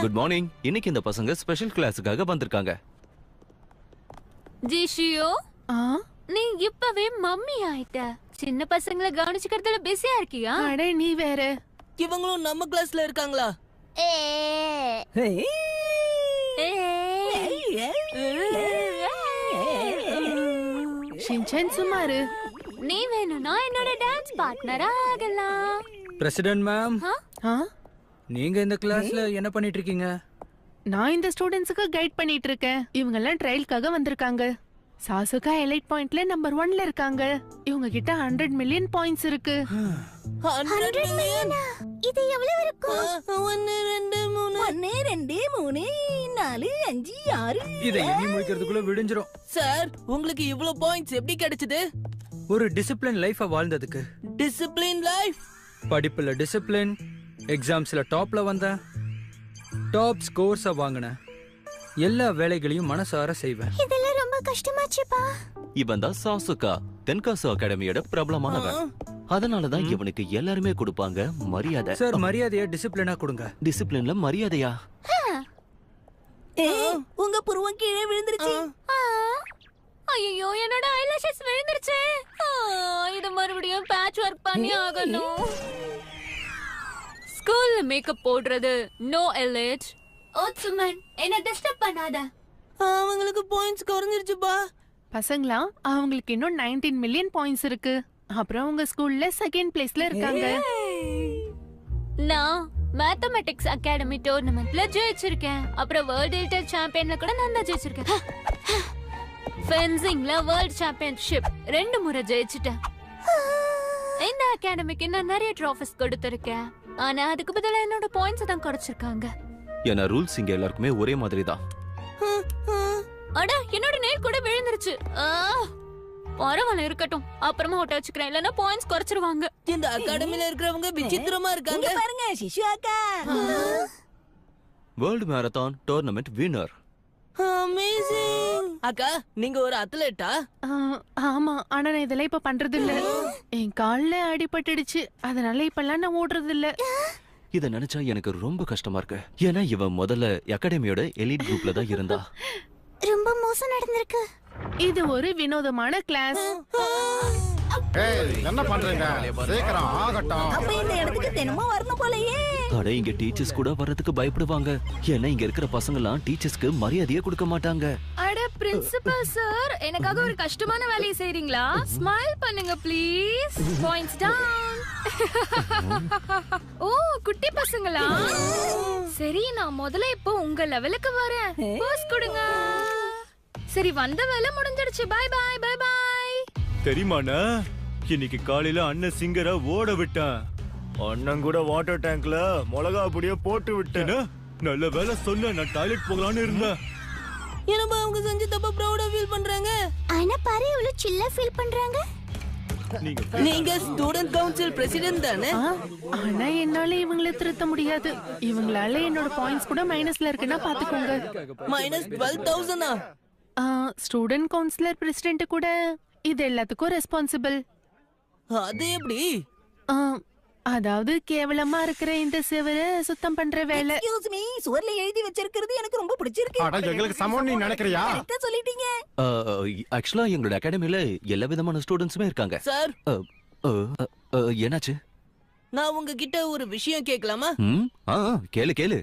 Good morning. இன்னைக்கு இந்த பசங்க ஸ்பெஷல் கிளாஸுக்காக வந்திருக்காங்க. ஜிஷியோ, நீ இப்பவே மம்மி ஆயிட்ட. சின்ன பசங்களை கவனிச்சுக்கிறதுல பிஸியா இருக்கியா? அட நீ வேற. இவங்களும் நம்ம கிளாஸ்ல இருக்காங்களா? ஷின்சான் சுமாரு. நீ வேணும்னா என்னோட டான்ஸ் பார்ட்னரா ஆகலாம். பிரசிடென்ட் மேம், நீங்க இந்த கிளாஸ்ல என்ன பண்ணிட்டு இருக்கீங்க? நான் இந்த ஸ்டூடண்ட்ஸ்க்கு கைட் பண்ணிட்டு இருக்கேன். இவங்க எல்லாம் ட்ரையலுக்காக வந்திருக்காங்க. சாசுகா எலைட் பாயிண்ட்ல நம்பர் 1ல இருக்காங்க. இவங்க கிட்ட 100 மில்லியன் பாயிண்ட்ஸ் இருக்கு. 100 மில்லியன்? இது எவ்வளவு இருக்கும்? 1 2 3 1 2 3 4 5 6. இதை எண்ணி முடிக்கிறதுக்குள்ள விடிஞ்சிரும். சார், உங்களுக்கு இவ்ளோ பாயிண்ட்ஸ் எப்படி கிடைச்சது? ஒரு டிசிப்ளின் லைஃப வாழ்ந்ததுக்கு. Discipline life? படிப்புல டிசிப்ளின், எக்ஸாம்ஸ்ல டாப்ல வந்தேன், டாப் ஸ்கோர்ஸ வாங்கினேன், எல்லா வேலைகளையும் மனசார செய்வேன். இதெல்லாம் ரொம்ப கஷ்டமாச்சுப்பா. இவன் தான் சாசுகா, தென்காசு அகாடமியோட பிரபலமானவன். அதனாலதான் இவனுக்கு எல்லாருமே கொடுப்பாங்க மரியாதை. சார், மரியாதைய டிசிப்ளினா கொடுங்க. டிசிப்ளின்ல மரியாதையா? உங்க புருவம் கீழே விழுந்துருச்சு. ஐயோ, என்னோட ஐலாஷஸ் விழுந்துருச்சு. இது மறுபடியும் பேட்ச் ஒர்க் பண்ணி ஆகணும். ஸ்கூல்ல மேக்கப் போடுறது நோ எலிட். ஓட்சுமன், என்ன டிஸ்டர்ப் பண்ணாத. அவங்களுக்கு பாயிண்ட்ஸ் குறைஞ்சிருச்சுப்பா. பசங்களா, அவங்களுக்கு இன்னும் 19 மில்லியன் பாயிண்ட்ஸ் இருக்கு. அப்புறம் உங்க ஸ்கூல்ல செகண்ட் பிளேஸ்ல இருக்காங்க. நான் மேத்தமெட்டிக்ஸ் அகாடமி டோர்னமெண்ட்ல ஜெயிச்சிருக்கேன். அப்புறம் வேர்ல்ட் எலிட் சாம்பியன்ல கூட நான் தான் ஜெயிச்சிருக்கேன். ஃபென்சிங்ல வேர்ல்ட் சாம்பியன்ஷிப் 2 முறை ஜெயிச்சிட்டேன். இந்த அகாடமிக்கு நான் நிறைய ட்ராஃபிஸ் கொடுத்திருக்கேன். ஆனா அதுக்கு பதிலா என்னோட பாயிண்ட்ஸ் தான் குறைச்சிருக்காங்க. ஏன்னா ரூல்ஸ் இங்க எல்லாருக்குமே ஒரே மாதிரி தான். அட, என்னோட நேர் கூட விழுந்துருச்சு. பரவாயில்ல, இருக்கட்டும். அப்புறமா ஓட்ட வச்சுக்கிறேன், இல்லன்னா பாயிண்ட்ஸ் குறைச்சிருவாங்க. இந்த அகாடமில இருக்கிறவங்க விசித்திரமா இருக்காங்க. பாருங்க, சிஷு அக்கா. World marathon tournament winner. Amazing. அக்கா, நீங்க ஒரு அத்லெட்டா? ஆமா, ஆனா நான் இதெல்லாம் இப்ப பண்றது இல்ல. என் கால்ல அடிபட்டுடுச்சு. அதனால இப்பெல்லாம் நான் ஓடுறது இல்ல. இத நினைச்சா எனக்கு ரொம்ப கஷ்டமா இருக்கு. ஏன்னா இவன் முதல்ல அகாடமியோட எலிட் குரூப்ல தான் இருந்தா. ரொம்ப மோசம் நடந்திருக்கு. இது ஒரு வினோதமான கிளாஸ். என்ன பண்றீங்க? சீக்கிரம் ஆகட்டும். அப்ப இந்த இடத்துக்கு தினமும் வரணும் போலயே. அட, இங்க டீச்சர்ஸ் கூட வர்றதுக்கு பயப்படுவாங்க. ஏன்னா இங்க இருக்கிற பசங்க எல்லாம் டீச்சர்ஸ்க்கு மரியாதையே கொடுக்க மாட்டாங்க. அட பிரின்சிபல் சார், எனக்காக ஒரு கஷ்டமான வேலையை செய்றீங்களா? ஸ்மைல் பண்ணுங்க ப்ளீஸ். Points down. ஓ, குட்டி பசங்களா? சரி, நான் முதல்ல இப்போ உங்க லெவலுக்கு வரேன். போஸ் கொடுங்க. சரி, வந்த வேலை முடிஞ்சிடுச்சு. Bye bye bye bye. தெரியுமாண்ணா, இன்னைக்கு காலையில அண்ணன் சிங்கரை ஓட விட்டான். அண்ணன் கூட வாட்டர் டேங்க்ல மிளகா அப்படியே போட்டு விட்டேன். நல்ல வேலை சொன்ன, நான் டாய்லெட் போகலான்னு இருந்தேன். என்னப்பா அவங்க செஞ்சு தப்பா ப்ரௌடா ஃபீல் பண்றாங்க. ஆனா பாரு, இவ்வளவு சில்லா ஃபீல் பண்றாங்க. நீங்க ஸ்டூடண்ட் கவுன்சில் பிரசிடென்ட் தானே? ஆனா என்னால இவங்களை திருத்த முடியாது. இவங்களால என்னோட பாயிண்ட்ஸ் கூட மைனஸ்ல இருக்குன்னா பாத்துக்கோங்க. மைனஸ் 12,000. ஸ்டூடண்ட் கவுன்சிலர் பிரசிடென்ட் கூட இது எல்லாத்துக்கும் ரெஸ்பான்சிபிள். அது எப்படி? அதாவது கேவலமா இருக்கிற இந்த செவரை சுத்தம் பண்ற வேலை. எக்ஸ்கியூஸ் மீ, சுவர்ல எழுதி வச்சிருக்கிறது எனக்கு ரொம்ப பிடிச்சிருக்கு. அட, எங்களுக்கு சமம் நீ நினைக்கறியா? கரெக்ட்டா சொல்லிட்டீங்க. ஆக்சுவலா எங்களோட அகாடமில எல்லா விதமான ஸ்டூடண்ட்ஸுமே இருக்காங்க. சார், என்னாச்சு? நான் உங்ககிட்ட ஒரு விஷயம் கேட்கலாமா? கேளு கேளு.